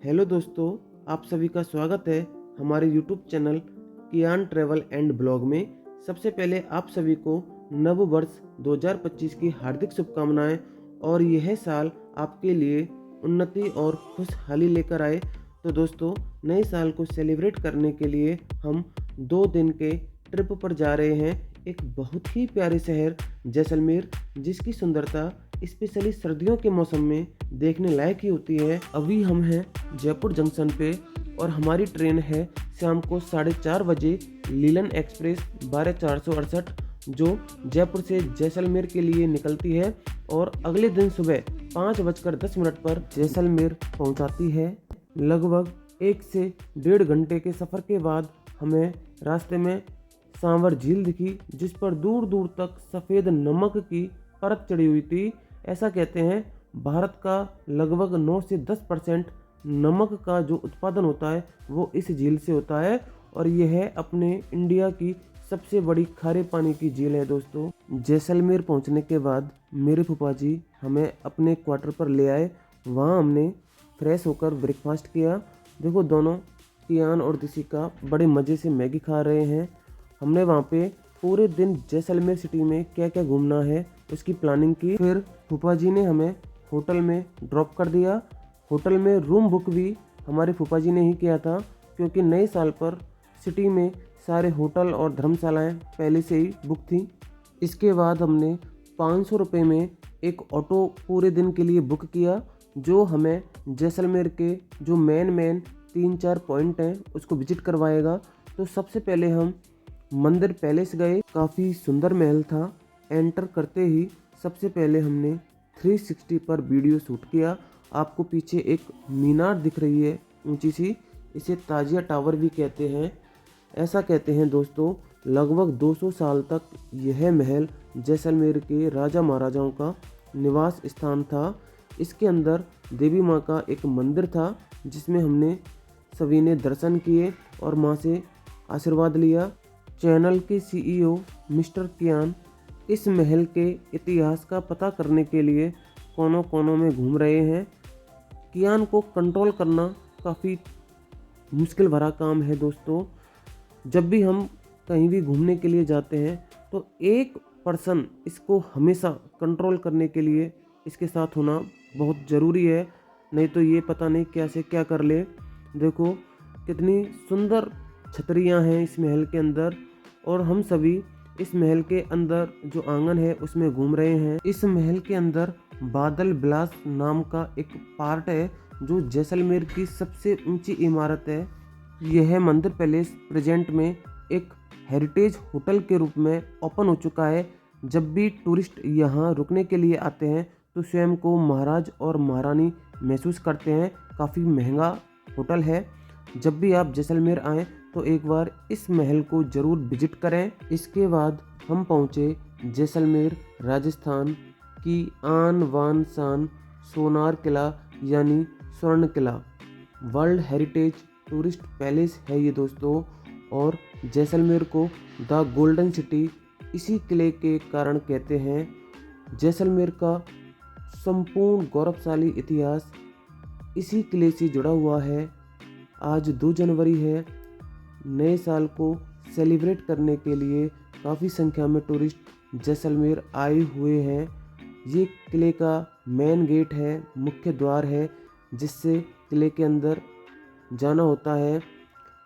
Hello दोस्तों, आप सभी का स्वागत है हमारे YouTube channel Kiyan travel and blog में। सबसे पहले आप सभी को नव वर्ष 2025 की हार्दिक शुभकामनाएं और यह साल आपके लिए उन्नति और खुशहाली लेकर आए। तो दोस्तों, नए साल को सेलिब्रेट करने के लिए हम 2 दिन के ट्रिप पर जा रहे हैं एक बहुत ही प्यारे शहर जैसलमेर, जिसकी सुंदरता स्पेशली सर्दियों के मौसम में देखने लायक ही होती है। अभी हम हैं जयपुर जंक्शन पे और हमारी ट्रेन है शाम को 4:30 बजे लीलन एक्सप्रेस 12468, जो जयपुर से जैसलमेर के लिए निकलती है और अगले दिन सुबह 5:10 पर जैसलमेर पहुंचाती है। लगभग 1 से 1.5 घंटे के सफ़र के बाद हमें रास्ते में सांवर झील दिखी, जिस पर दूर दूर तक सफ़ेद नमक की परत चढ़ी हुई थी। ऐसा कहते हैं भारत का लगभग 9 से 10% नमक का जो उत्पादन होता है वो इस झील से होता है और यह अपने इंडिया की सबसे बड़ी खारे पानी की झील है। दोस्तों, जैसलमेर पहुंचने के बाद मेरे फूफा जी हमें अपने क्वार्टर पर ले आए। वहां हमने फ्रेश होकर ब्रेकफास्ट किया। देखो, दोनों कियान और दिशिका बड़े मज़े से मैगी खा रहे हैं। हमने वहाँ पे पूरे दिन जैसलमेर सिटी में क्या क्या घूमना है उसकी प्लानिंग की। फिर फूफा जी ने हमें होटल में ड्रॉप कर दिया। होटल में रूम बुक भी हमारे फूफा जी ने ही किया था, क्योंकि नए साल पर सिटी में सारे होटल और धर्मशालाएं पहले से ही बुक थी। इसके बाद हमने 500 रुपये में एक ऑटो पूरे दिन के लिए बुक किया, जो हमें जैसलमेर के जो मेन 3-4 पॉइंट हैं उसको विजिट करवाएगा। तो सबसे पहले हम मंदिर पैलेस गए। काफ़ी सुंदर महल था। एंटर करते ही सबसे पहले हमने 360 पर वीडियो शूट किया। आपको पीछे एक मीनार दिख रही है ऊंची सी, इसे ताजिया टावर भी कहते हैं। ऐसा कहते हैं दोस्तों, लगभग 200 साल तक यह महल जैसलमेर के राजा महाराजाओं का निवास स्थान था। इसके अंदर देवी माँ का एक मंदिर था, जिसमें हमने सभी ने दर्शन किए और माँ से आशीर्वाद लिया। चैनल के सीईओ मिस्टर कियान इस महल के इतिहास का पता करने के लिए कोनों कोनों में घूम रहे हैं। कियान को कंट्रोल करना काफ़ी मुश्किल भरा काम है। दोस्तों, जब भी हम कहीं भी घूमने के लिए जाते हैं तो एक पर्सन इसको हमेशा कंट्रोल करने के लिए इसके साथ होना बहुत ज़रूरी है, नहीं तो ये पता नहीं क्या से क्या कर ले। देखो, कितनी सुंदर छतरियां हैं इस महल के अंदर और हम सभी इस महल के अंदर जो आंगन है उसमें घूम रहे हैं। इस महल के अंदर बादल विलास नाम का एक पार्ट है, जो जैसलमेर की सबसे ऊंची इमारत है। यह मंदिर पैलेस प्रेजेंट में एक हेरिटेज होटल के रूप में ओपन हो चुका है। जब भी टूरिस्ट यहाँ रुकने के लिए आते हैं तो स्वयं को महाराज और महारानी महसूस करते हैं। काफ़ी महंगा होटल है। जब भी आप जैसलमेर आएँ तो एक बार इस महल को ज़रूर विजिट करें। इसके बाद हम पहुँचे जैसलमेर राजस्थान की आन बान शान सोनार किला यानी स्वर्ण किला। वर्ल्ड हेरिटेज टूरिस्ट पैलेस है ये दोस्तों, और जैसलमेर को द गोल्डन सिटी इसी किले के कारण कहते हैं। जैसलमेर का संपूर्ण गौरवशाली इतिहास इसी किले से जुड़ा हुआ है। आज 2 जनवरी है। नए साल को सेलिब्रेट करने के लिए काफ़ी संख्या में टूरिस्ट जैसलमेर आए हुए हैं। ये किले का मेन गेट है, मुख्य द्वार है, जिससे किले के अंदर जाना होता है।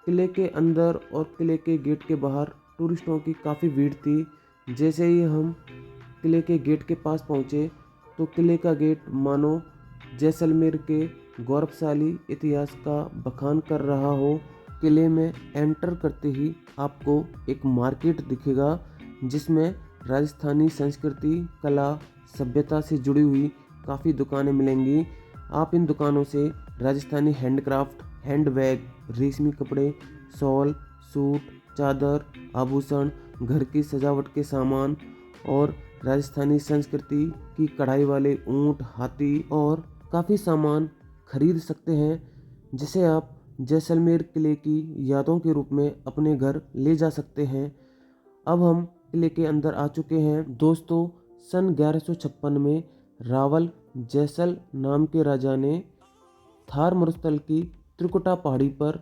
किले के अंदर और किले के गेट के बाहर टूरिस्टों की काफ़ी भीड़ थी। जैसे ही हम किले के गेट के पास पहुँचे तो किले का गेट मानो जैसलमेर के गौरवशाली इतिहास का बखान कर रहा हो। किले में एंटर करते ही आपको एक मार्केट दिखेगा, जिसमें राजस्थानी संस्कृति, कला, सभ्यता से जुड़ी हुई काफ़ी दुकानें मिलेंगी। आप इन दुकानों से राजस्थानी हैंडक्राफ्ट, हैंडबैग, रेशमी कपड़े, शॉल, सूट, चादर, आभूषण, घर की सजावट के सामान और राजस्थानी संस्कृति की कढ़ाई वाले ऊँट, हाथी और काफ़ी सामान खरीद सकते हैं, जिसे आप जैसलमेर किले की यादों के रूप में अपने घर ले जा सकते हैं। अब हम किले के अंदर आ चुके हैं। दोस्तों, सन 1156 में रावल जैसल नाम के राजा ने थार मरुस्थल की त्रिकुटा पहाड़ी पर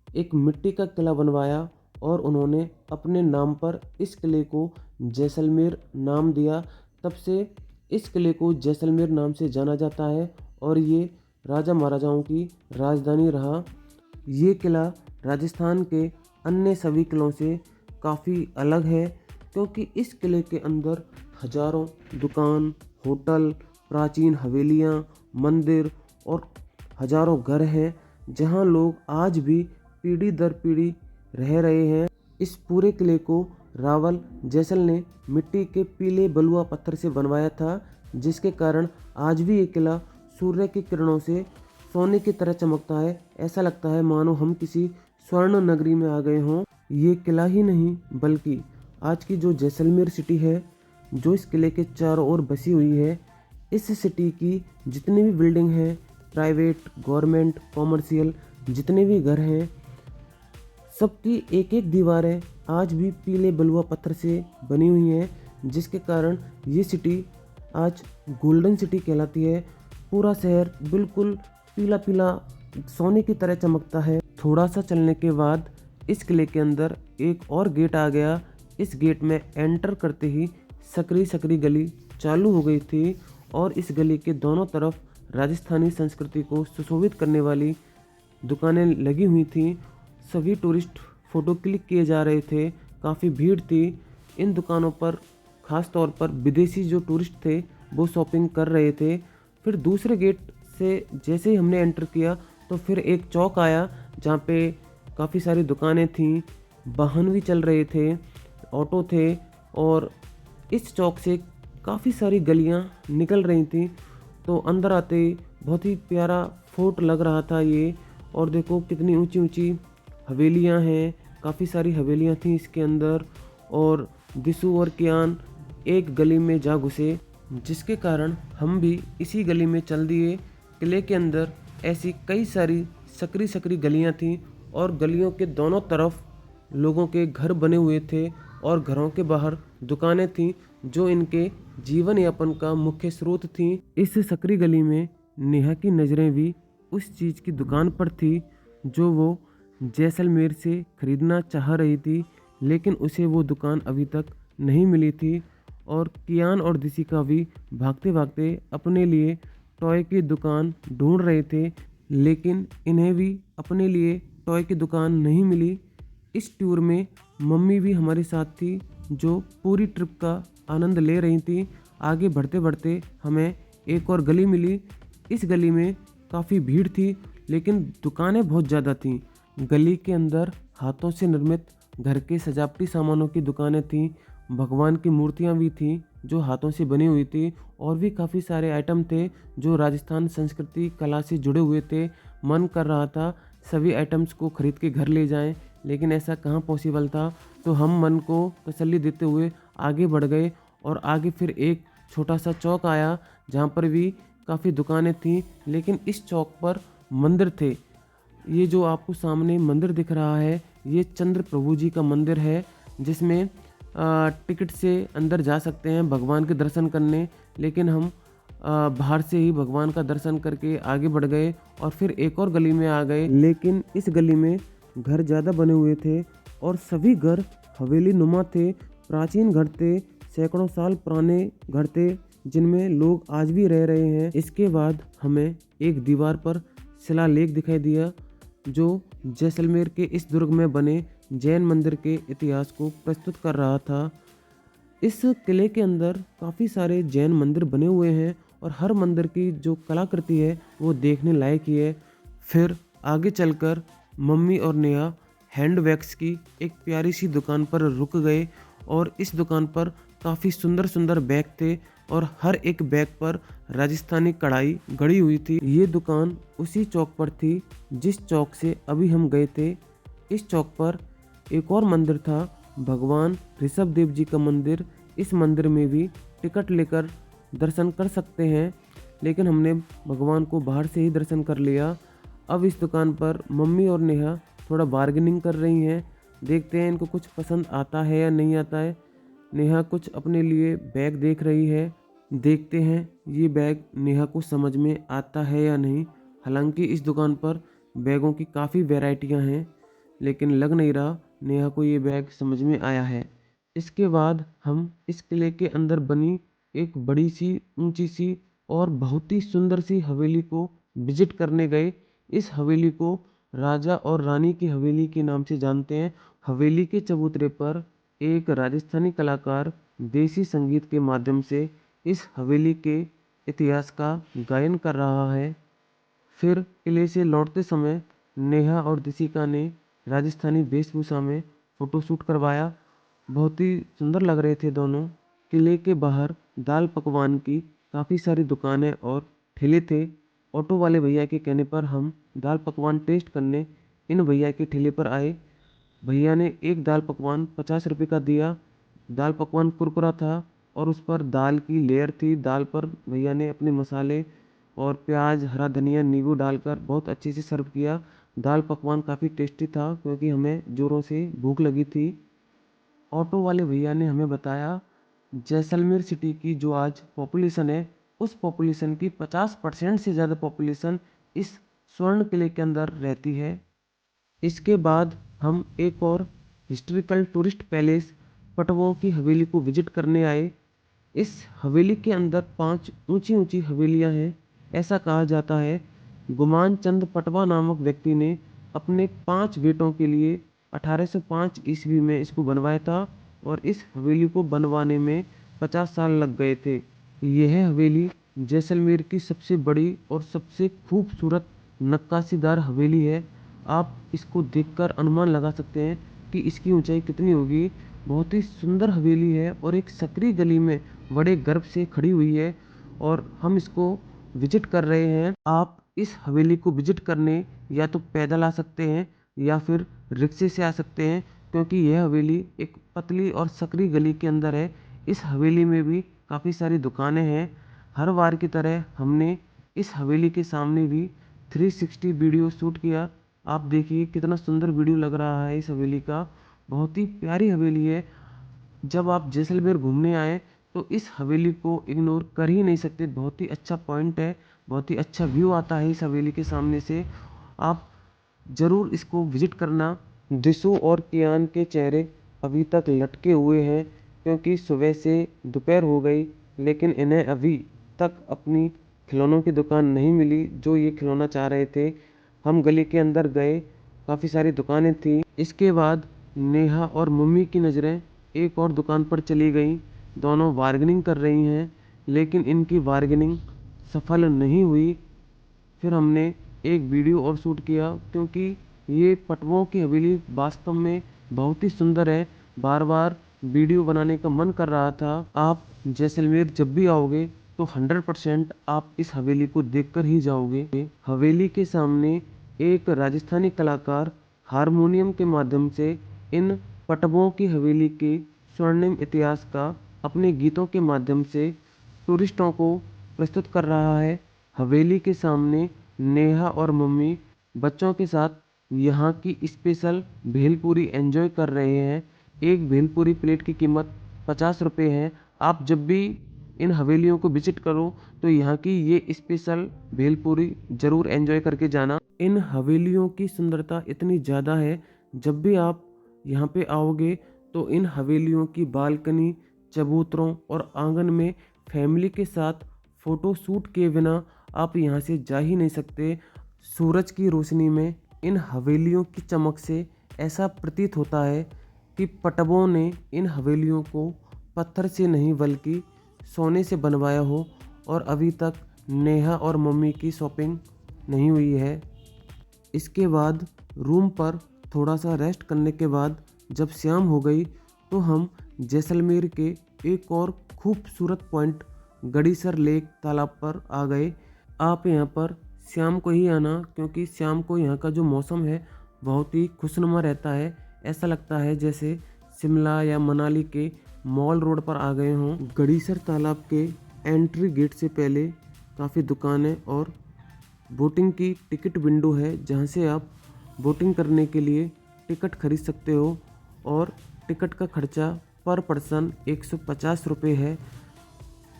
एक मिट्टी का किला बनवाया और उन्होंने अपने नाम पर इस किले को जैसलमेर नाम दिया। तब से इस किले को जैसलमेर नाम से जाना जाता है और ये राजा महाराजाओं की राजधानी रहा। ये किला राजस्थान के अन्य सभी किलों से काफ़ी अलग है, क्योंकि इस किले के अंदर हजारों दुकान, होटल, प्राचीन हवेलियाँ, मंदिर और हजारों घर हैं, जहाँ लोग आज भी पीढ़ी दर पीढ़ी रह रहे हैं। इस पूरे किले को रावल जैसल ने मिट्टी के पीले बलुआ पत्थर से बनवाया था, जिसके कारण आज भी ये किला सूर्य की किरणों से सोने की तरह चमकता है। ऐसा लगता है मानो हम किसी स्वर्ण नगरी में आ गए हों। ये किला ही नहीं बल्कि आज की जो जैसलमेर सिटी है, जो इस किले के चारों ओर बसी हुई है, इस सिटी की जितनी भी बिल्डिंग है, प्राइवेट, गवर्नमेंट, कॉमर्शियल, जितने भी घर हैं, सबकी एक एक दीवारें आज भी पीले बलुआ पत्थर से बनी हुई हैं, जिसके कारण ये सिटी आज गोल्डन सिटी कहलाती है। पूरा शहर बिल्कुल पीला पीला सोने की तरह चमकता है। थोड़ा सा चलने के बाद इस किले के अंदर एक और गेट आ गया। इस गेट में एंटर करते ही सकरी सकरी गली चालू हो गई थी और इस गली के दोनों तरफ राजस्थानी संस्कृति को सुशोभित करने वाली दुकानें लगी हुई थी। सभी टूरिस्ट फ़ोटो क्लिक किए जा रहे थे, काफ़ी भीड़ थी। इन दुकानों पर ख़ास तौर पर विदेशी जो टूरिस्ट थे वो शॉपिंग कर रहे थे। फिर दूसरे गेट से जैसे ही हमने एंटर किया तो फिर एक चौक आया, जहाँ पे काफ़ी सारी दुकानें थीं, वाहन भी चल रहे थे, ऑटो थे और इस चौक से काफ़ी सारी गलियाँ निकल रही थीं। तो अंदर आते ही बहुत ही प्यारा फोर्ट लग रहा था ये। और देखो कितनी ऊंची ऊंची हवेलियां हैं, काफ़ी सारी हवेलियां थीं इसके अंदर। और दिसू और कियान एक गली में जा घुसे, जिसके कारण हम भी इसी गली में चल दिए। किले के अंदर ऐसी कई सारी सकरी सकरी गलियां थीं और गलियों के दोनों तरफ लोगों के घर बने हुए थे और घरों के बाहर दुकानें थीं, जो इनके जीवन यापन का मुख्य स्रोत थीं। इस सकरी गली में नेहा की नज़रें भी उस चीज़ की दुकान पर थी जो वो जैसलमेर से खरीदना चाह रही थी, लेकिन उसे वो दुकान अभी तक नहीं मिली थी। और कियान और दिसिका भी भागते भागते अपने लिए टॉय की दुकान ढूंढ रहे थे, लेकिन इन्हें भी अपने लिए टॉय की दुकान नहीं मिली। इस टूर में मम्मी भी हमारे साथ थी, जो पूरी ट्रिप का आनंद ले रही थी। आगे बढ़ते बढ़ते हमें एक और गली मिली। इस गली में काफ़ी भीड़ थी, लेकिन दुकानें बहुत ज़्यादा थीं। गली के अंदर हाथों से निर्मित घर के सजावटी सामानों की दुकानें थीं, भगवान की मूर्तियां भी थीं जो हाथों से बनी हुई थी, और भी काफ़ी सारे आइटम थे जो राजस्थान संस्कृति कला से जुड़े हुए थे। मन कर रहा था सभी आइटम्स को खरीद के घर ले जाएं, लेकिन ऐसा कहाँ पॉसिबल था। तो हम मन को तसल्ली देते हुए आगे बढ़ गए और आगे फिर एक छोटा सा चौक आया, जहाँ पर भी काफ़ी दुकानें थीं, लेकिन इस चौक पर मंदिर थे। ये जो आपको सामने मंदिर दिख रहा है, ये चंद्र प्रभु जी का मंदिर है, जिसमें टिकट से अंदर जा सकते हैं भगवान के दर्शन करने, लेकिन हम बाहर से ही भगवान का दर्शन करके आगे बढ़ गए और फिर एक और गली में आ गए। लेकिन इस गली में घर ज़्यादा बने हुए थे और सभी घर हवेली नुमा थे, प्राचीन घर थे, सैकड़ों साल पुराने घर थे, जिनमें लोग आज भी रह रहे हैं। इसके बाद हमें एक दीवार पर शिलालेख दिखाई दिया, जो जैसलमेर के इस दुर्ग में बने जैन मंदिर के इतिहास को प्रस्तुत कर रहा था। इस किले के अंदर काफ़ी सारे जैन मंदिर बने हुए हैं और हर मंदिर की जो कलाकृति है वो देखने लायक ही है। फिर आगे चलकर मम्मी और नेहा हैंड वैक्स की एक प्यारी सी दुकान पर रुक गए और इस दुकान पर काफ़ी सुंदर सुंदर बैग थे और हर एक बैग पर राजस्थानी कढ़ाई गड़ी हुई थी। ये दुकान उसी चौक पर थी जिस चौक से अभी हम गए थे। इस चौक पर एक और मंदिर था, भगवान ऋषभ देव जी का मंदिर। इस मंदिर में भी टिकट लेकर दर्शन कर सकते हैं, लेकिन हमने भगवान को बाहर से ही दर्शन कर लिया। अब इस दुकान पर मम्मी और नेहा थोड़ा बार्गेनिंग कर रही हैं, देखते हैं इनको कुछ पसंद आता है या नहीं आता है। नेहा कुछ अपने लिए बैग देख रही है, देखते हैं ये बैग नेहा को समझ में आता है या नहीं। हालांकि इस दुकान पर बैगों की काफ़ी वैरायटियां हैं, लेकिन लग नहीं रहा नेहा को ये बैग समझ में आया है। इसके बाद हम इस किले के अंदर बनी एक बड़ी सी, ऊंची सी और बहुत ही सुंदर सी हवेली को विजिट करने गए। इस हवेली को राजा और रानी की हवेली के नाम से जानते हैं। हवेली के चबूतरे पर एक राजस्थानी कलाकार देसी संगीत के माध्यम से इस हवेली के इतिहास का गायन कर रहा है। फिर किले से लौटते समय नेहा और दिशिका ने राजस्थानी वेशभूषा में फोटोशूट करवाया। बहुत ही सुंदर लग रहे थे दोनों। किले के बाहर दाल पकवान की काफ़ी सारी दुकानें और ठेले थे। ऑटो वाले भैया के कहने पर हम दाल पकवान टेस्ट करने इन भैया के ठेले पर आए। भैया ने एक दाल पकवान 50 रुपये का दिया। दाल पकवान कुरकुरा था और उस पर दाल की लेयर थी। दाल पर भैया ने अपने मसाले और प्याज, हरा धनिया, नींबू डालकर बहुत अच्छे से सर्व किया। दाल पकवान काफ़ी टेस्टी था क्योंकि हमें ज़ोरों से भूख लगी थी। ऑटो वाले भैया ने हमें बताया जैसलमेर सिटी की जो आज पॉपुलेशन है, उस पॉपुलेशन की 50% से ज़्यादा पॉपुलेशन इस स्वर्ण किले के अंदर रहती है। इसके बाद हम एक और हिस्ट्रिकल टूरिस्ट पैलेस पटवों की हवेली को विजिट करने आए। इस हवेली के अंदर 5 ऊंची ऊंची हवेलियां हैं। ऐसा कहा जाता है गुमान चंद पटवा नामक व्यक्ति ने अपने 5 बेटों के लिए 1805 ईस्वी में इसको बनवाया था और इस हवेली को बनवाने में 50 साल लग गए थे। यह हवेली जैसलमेर की सबसे बड़ी और सबसे खूबसूरत नक्काशीदार हवेली है। आप इसको देखकर अनुमान लगा सकते हैं कि इसकी ऊंचाई कितनी होगी। बहुत ही सुंदर हवेली है और एक सकरी गली में बड़े गर्व से खड़ी हुई है और हम इसको विजिट कर रहे हैं। आप इस हवेली को विजिट करने या तो पैदल आ सकते हैं या फिर रिक्शे से आ सकते हैं, क्योंकि यह हवेली एक पतली और सकरी गली के अंदर है। इस हवेली में भी काफ़ी सारी दुकानें हैं। हर बार की तरह हमने इस हवेली के सामने भी 360 वीडियो शूट किया। आप देखिए कितना सुंदर वीडियो लग रहा है इस हवेली का। बहुत ही प्यारी हवेली है। जब आप जैसलमेर घूमने आए तो इस हवेली को इग्नोर कर ही नहीं सकते। बहुत ही अच्छा पॉइंट है, बहुत ही अच्छा व्यू आता है इस हवेली के सामने से। आप ज़रूर इसको विजिट करना। दिशु और कियान के चेहरे अभी तक लटके हुए हैं क्योंकि सुबह से दोपहर हो गई, लेकिन इन्हें अभी तक अपनी खिलौनों की दुकान नहीं मिली जो ये खिलौना चाह रहे थे। हम गली के अंदर गए, काफ़ी सारी दुकानें थी। इसके बाद नेहा और मम्मी की नज़रें एक और दुकान पर चली गई। दोनों बार्गेनिंग कर रही हैं, लेकिन इनकी बार्गेनिंग सफल नहीं हुई। फिर हमने एक वीडियो और शूट किया क्योंकि ये पटवों की हवेली वास्तव में बहुत ही सुंदर है। बार बार वीडियो बनाने का मन कर रहा था। आप जैसलमेर जब भी आओगे तो 100% आप इस हवेली को देखकर ही जाओगे। हवेली के सामने एक राजस्थानी कलाकार हारमोनियम के माध्यम से इन पटवों की हवेली के स्वर्णिम इतिहास का अपने गीतों के माध्यम से टूरिस्टों को प्रस्तुत कर रहा है। हवेली के सामने नेहा और मम्मी बच्चों के साथ यहाँ की स्पेशल भेलपूरी एंजॉय कर रहे हैं। एक भेलपूरी प्लेट की कीमत 50 रुपये है। आप जब भी इन हवेलियों को विजिट करो तो यहाँ की ये स्पेशल भेलपूरी ज़रूर एंजॉय करके जाना। इन हवेलियों की सुंदरता इतनी ज़्यादा है, जब भी आप यहाँ पे आओगे तो इन हवेलियों की बालकनी, चबूतरों और आंगन में फैमिली के साथ फ़ोटो शूट किए बिना आप यहाँ से जा ही नहीं सकते। सूरज की रोशनी में इन हवेलियों की चमक से ऐसा प्रतीत होता है कि पटवों ने इन हवेलियों को पत्थर से नहीं बल्कि सोने से बनवाया हो और अभी तक नेहा और मम्मी की शॉपिंग नहीं हुई है। इसके बाद रूम पर थोड़ा सा रेस्ट करने के बाद जब शाम हो गई तो हम जैसलमेर के एक और खूबसूरत पॉइंट गड़ीसर लेक तालाब पर आ गए। आप यहाँ पर शाम को ही आना क्योंकि शाम को यहाँ का जो मौसम है बहुत ही खुशनुमा रहता है। ऐसा लगता है जैसे शिमला या मनाली के मॉल रोड पर आ गए हों। गड़ीसर तालाब के एंट्री गेट से पहले काफ़ी दुकानें और बोटिंग की टिकट विंडो है जहाँ से आप बोटिंग करने के लिए टिकट खरीद सकते हो और टिकट का खर्चा पर पर्सन 150 रुपये है।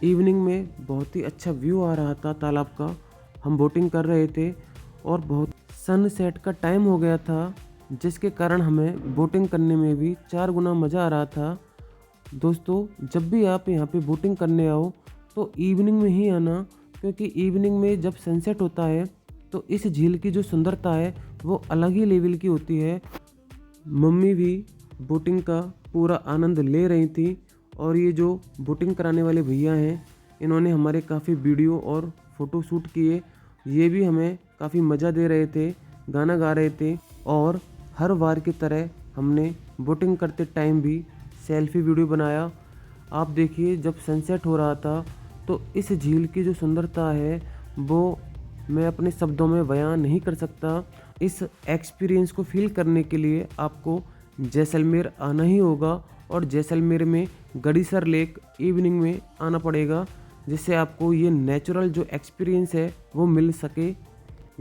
इवनिंग में बहुत ही अच्छा व्यू आ रहा था तालाब का। हम बोटिंग कर रहे थे और बहुत सनसेट का टाइम हो गया था, जिसके कारण हमें बोटिंग करने में भी 4 गुना मज़ा आ रहा था। दोस्तों, जब भी आप यहाँ पे बोटिंग करने आओ तो इवनिंग में ही आना, क्योंकि इवनिंग में जब सनसेट होता है तो इस झील की जो सुंदरता है वो अलग ही लेवल की होती है। मम्मी भी बोटिंग का पूरा आनंद ले रही थी और ये जो बोटिंग कराने वाले भैया हैं, इन्होंने हमारे काफ़ी वीडियो और फ़ोटो शूट किए। ये भी हमें काफ़ी मज़ा दे रहे थे, गाना गा रहे थे और हर बार की तरह हमने बोटिंग करते टाइम भी सेल्फी वीडियो बनाया। आप देखिए, जब सनसेट हो रहा था तो इस झील की जो सुंदरता है वो मैं अपने शब्दों में बयां नहीं कर सकता। इस एक्सपीरियंस को फील करने के लिए आपको जैसलमेर आना ही होगा और जैसलमेर में गड़ीसर लेक इवनिंग में आना पड़ेगा, जिससे आपको ये नेचुरल जो एक्सपीरियंस है वो मिल सके।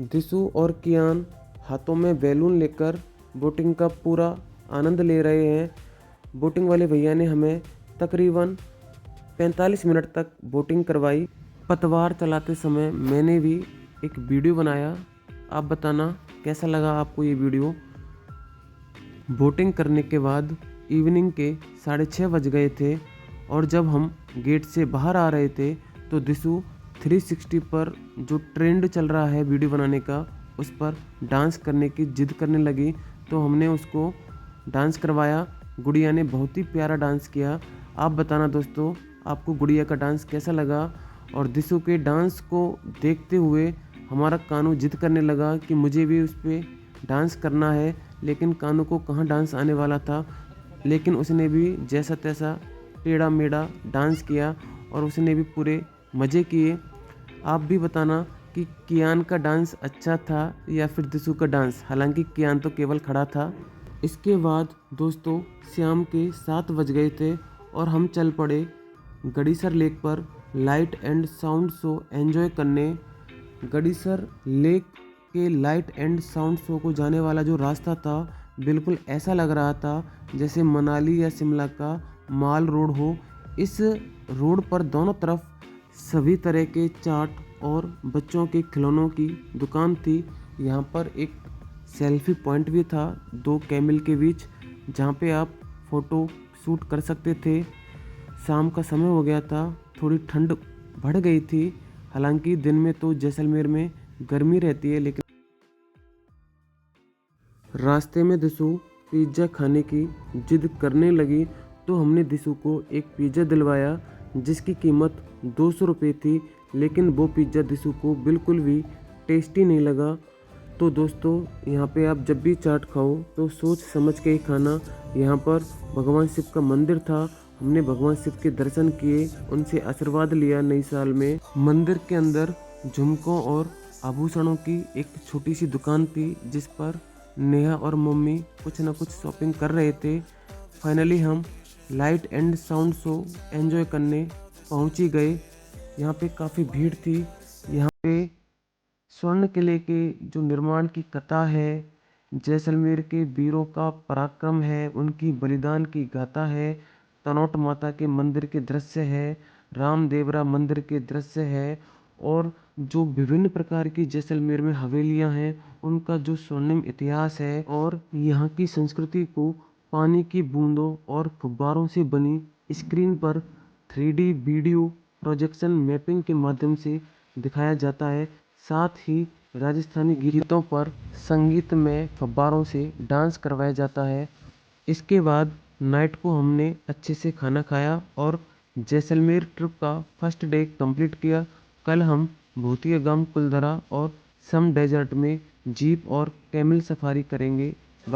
दिशु और कियान हाथों में बैलून लेकर बोटिंग का पूरा आनंद ले रहे हैं। बोटिंग वाले भैया ने हमें तकरीबन 45 मिनट तक बोटिंग करवाई। पतवार चलाते समय मैंने भी एक वीडियो बनाया। आप बताना कैसा लगा आपको ये वीडियो। बोटिंग करने के बाद इवनिंग के 6:30 बज गए थे और जब हम गेट से बाहर आ रहे थे तो दिशु 360 पर जो ट्रेंड चल रहा है वीडियो बनाने का, उस पर डांस करने की जिद करने लगी, तो हमने उसको डांस करवाया। गुड़िया ने बहुत ही प्यारा डांस किया। आप बताना दोस्तों, आपको गुड़िया का डांस कैसा लगा। और दिशु के डांस को देखते हुए हमारा कानू जिद करने लगा कि मुझे भी उस पर डांस करना है, लेकिन कानू को कहाँ डांस आने वाला था, लेकिन उसने भी जैसा तैसा टेढ़ा मेढ़ा डांस किया और उसने भी पूरे मज़े किए। आप भी बताना कि कियान का डांस अच्छा था या फिर दिशु का डांस, हालांकि कियान तो केवल खड़ा था। इसके बाद दोस्तों शाम के 7 बज गए थे और हम चल पड़े गड़ीसर लेक पर light and sound show enjoy करने। गड़ीसर लेक के लाइट एंड साउंड शो को जाने वाला जो रास्ता था, बिल्कुल ऐसा लग रहा था जैसे मनाली या शिमला का माल रोड हो। इस रोड पर दोनों तरफ सभी तरह के चाट और बच्चों के खिलौनों की दुकान थी। यहाँ पर एक सेल्फी पॉइंट भी था 2 कैमल के बीच, जहाँ पे आप फ़ोटो शूट कर सकते थे। शाम का समय हो गया था, थोड़ी ठंड बढ़ गई थी। हालांकि दिन में तो जैसलमेर में गर्मी रहती है, लेकिन रास्ते में दिशु पिज़्ज़ा खाने की जिद करने लगी, तो हमने दिशु को एक पिज़्ज़ा दिलवाया जिसकी कीमत 200 रुपये थी, लेकिन वो पिज़्ज़ा दिशु को बिल्कुल भी टेस्टी नहीं लगा। तो दोस्तों, यहाँ पे आप जब भी चाट खाओ तो सोच समझ के ही खाना। यहाँ पर भगवान शिव का मंदिर था, हमने भगवान शिव के दर्शन किए, उनसे आशीर्वाद लिया नई साल में। मंदिर के अंदर झुमकों और आभूषणों की एक छोटी सी दुकान थी, जिस पर नेहा और मम्मी कुछ ना कुछ शॉपिंग कर रहे थे। फाइनली हम light and sound show enjoy करने पहुंच ही गए। यहाँ पे काफ़ी भीड़ थी। यहाँ पे स्वर्ण किले के जो निर्माण की कथा है, जैसलमेर के वीरों का पराक्रम है, उनकी बलिदान की गाथा है, तनोट माता के मंदिर के दृश्य है, रामदेवरा मंदिर के दृश्य है और जो विभिन्न प्रकार की जैसलमेर में हवेलियां हैं उनका जो स्वर्णिम इतिहास है, और यहाँ की संस्कृति को पानी की बूंदों और फुब्बारों से बनी स्क्रीन पर 3D वीडियो प्रोजेक्शन मैपिंग के माध्यम से दिखाया जाता है। साथ ही राजस्थानी गीतों पर संगीत में फव्वारों से डांस करवाया जाता है। इसके बाद नाइट को हमने अच्छे से खाना खाया और जैसलमेर ट्रिप का फर्स्ट डे कंप्लीट किया। कल हम भूतिया गांव कुलधरा और सम डेजर्ट में जीप और कैमल सफारी करेंगे।